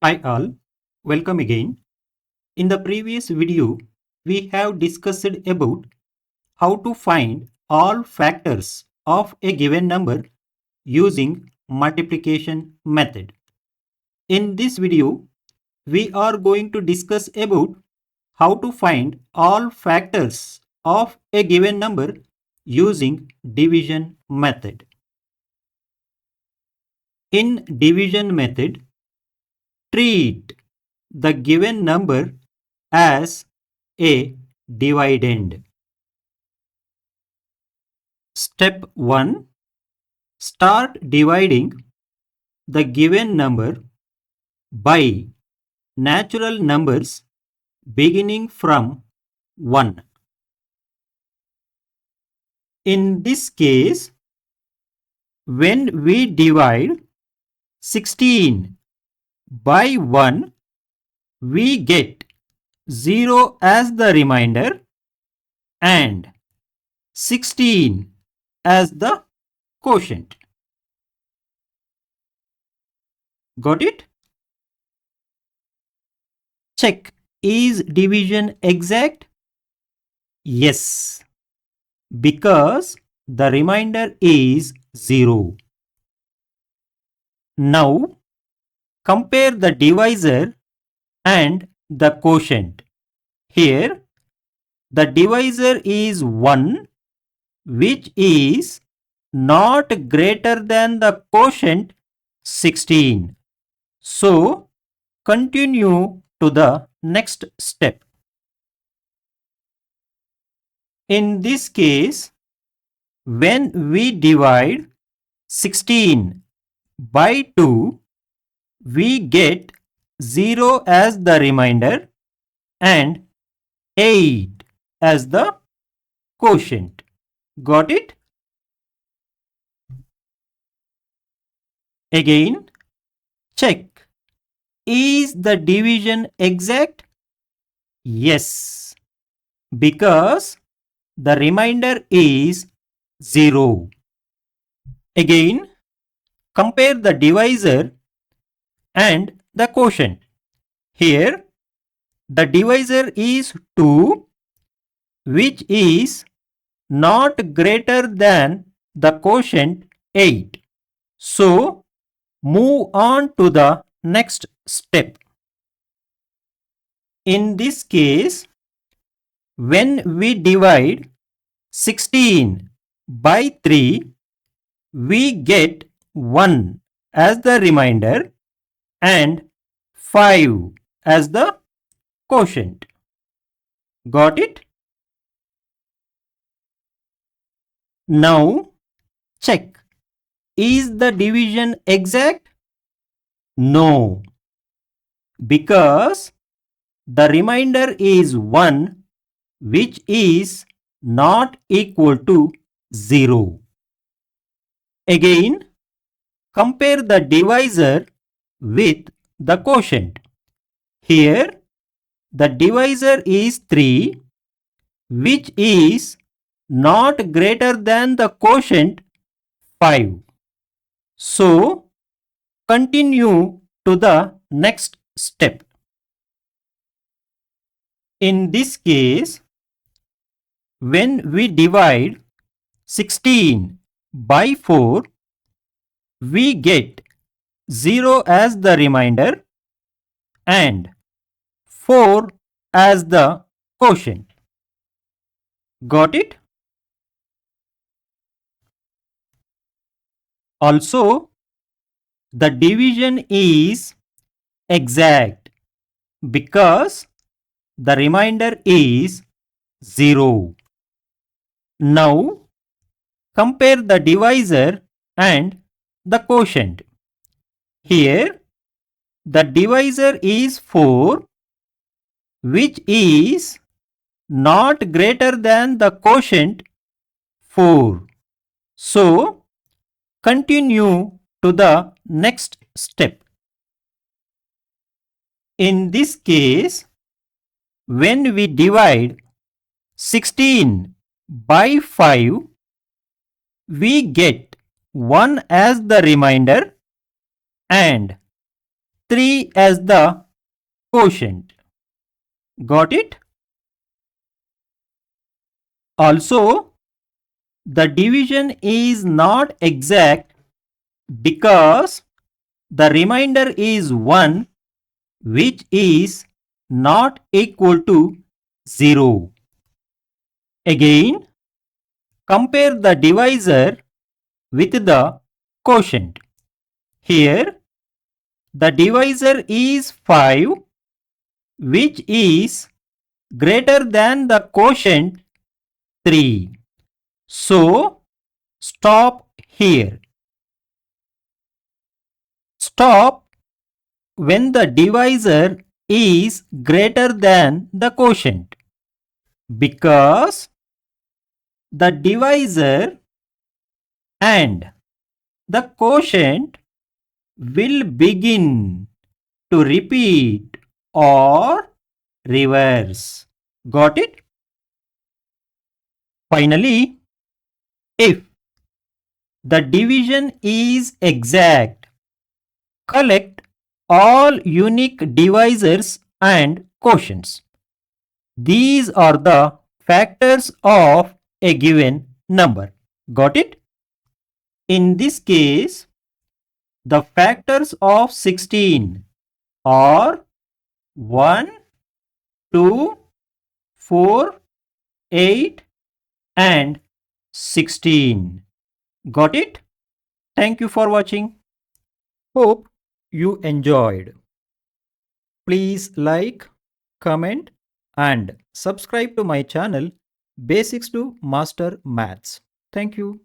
Hi all, welcome again. In the previous video, we have discussed about how to find all factors of a given number using multiplication method. In this video, we are going to discuss about how to find all factors of a given number using division method. In division method, treat the given number as a dividend. Step 1. Start dividing the given number by natural numbers beginning from 1. In this case, when we divide 16 by 1, we get 0 as the remainder and 16 as the quotient. Got it? Check, is division exact? Yes, because the remainder is 0. Now, compare the divisor and the quotient. Here, the divisor is 1, which is not greater than the quotient 16. So, continue to the next step. In this case, when we divide 16 by 2, we get 0 as the remainder and 8 as the quotient. Got it? Again, check, is the division exact? Yes, because the remainder is 0. Again, compare the divisor and the quotient. Here, the divisor is 2, which is not greater than the quotient 8. So, move on to the next step. In this case, when we divide 16 by 3, we get 1 as the remainder and 5 as the quotient. Got it? Now, check, is the division exact? No, because the remainder is 1, which is not equal to 0. Again, compare the divisor with the quotient. Here, the divisor is 3, which is not greater than the quotient 5. So, continue to the next step. In this case, when we divide 16 by 4, we get 0 as the remainder and 4 as the quotient. Got it? Also, the division is exact because the remainder is 0. Now, compare the divisor and the quotient. Here, the divisor is 4, which is not greater than the quotient 4. So, continue to the next step. In this case, when we divide 16 by 5, we get 1 as the remainder and 3 as the quotient. Got it? Also, the division is not exact because the remainder is 1, which is not equal to 0. Again, compare the divisor with the quotient. Here, the divisor is 5, which is greater than the quotient 3. So, stop here. Stop when the divisor is greater than the quotient, because the divisor and the quotient will begin to repeat or reverse. Got it? Finally, if the division is exact, collect all unique divisors and quotients. These are the factors of a given number. Got it? In this case, the factors of 16 are 1, 2, 4, 8 and 16. Got it? Thank you for watching. Hope you enjoyed. Please like, comment and subscribe to my channel Basics to Master Maths. Thank you.